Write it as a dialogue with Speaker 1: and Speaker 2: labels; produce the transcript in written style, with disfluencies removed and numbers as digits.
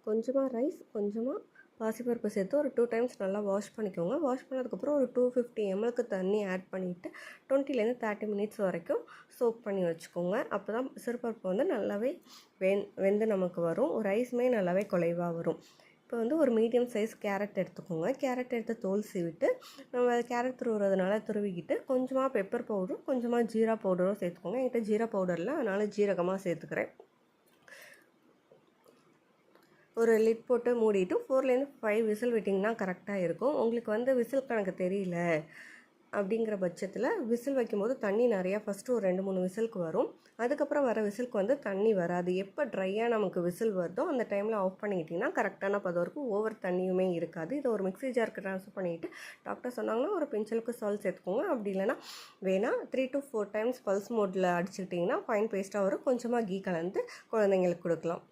Speaker 1: கொஞ்சமாக ரைஸ், கொஞ்சமாக பாசிப்பருப்பு சேர்த்து ஒரு 2 டைம்ஸ் நல்லா வாஷ் பண்ணிக்கோங்க. வாஷ் பண்ணதுக்கப்புறம் ஒரு 250 ml தண்ணி ஆட் பண்ணிவிட்டு 20லேருந்து 30 மினிட்ஸ் வரைக்கும் சோக் பண்ணி வச்சுக்கோங்க. அப்போ தான் சிறுபருப்பு வந்து நல்லாவே வெந்து நமக்கு வரும். ரைஸுமே நல்லாவே குலைவாக வரும். இப்போ வந்து ஒரு மீடியம் சைஸ் கேரட் எடுத்துக்கோங்க. கேரட் எடுத்து தோல் சீவிட்டு நம்ம கேரட் துருவுறதுனால துருவிக்கிட்டு கொஞ்சமாக பெப்பர் பவுடரும் கொஞ்சமாக ஜீரா பவுடரும் சேர்த்துக்கோங்க. என்கிட்ட ஜீரா பவுடரில் அதனால் ஜீரகமாக சேர்த்துக்கிறேன். ஒரு லிட் போட்டு மூடிட்டு 4லேருந்து 5 விசில் விட்டிங்கன்னா கரெக்டாக இருக்கும். உங்களுக்கு வந்து விசில் கணக்கு தெரியல அப்படிங்கிற பட்சத்தில் விசில் வைக்கும்போது தண்ணி நிறையா ஃபஸ்ட்டு ஒரு 2-3 விசிலுக்கு வரும். அதுக்கப்புறம் வர விசிலுக்கு வந்து தண்ணி வராது. எப்போ ட்ரையாக நமக்கு விசில் வருதோ அந்த டைமில் ஆஃப் பண்ணிக்கிட்டிங்கன்னா கரெக்டான பதம் இருக்கும். ஓவர் தண்ணியுமே இருக்காது. இதை ஒரு மிக்ஸி ஜாருக்கு ட்ரான்ஸ்ஃபர் பண்ணிவிட்டு டாக்டர் சொன்னாங்கன்னா ஒரு பிஞ்சலுக்கு சால்ட் சேர்த்துக்கோங்க. அப்படி இல்லைனா வேணால் 3 to 4 டைம்ஸ் பல்ஸ் மோடில் அடிச்சுக்கிட்டிங்கன்னா ஃபைன் பேஸ்ட்டாக வரும். கொஞ்சமாக கீ கலந்து குழந்தைங்களுக்கு கொடுக்கலாம்.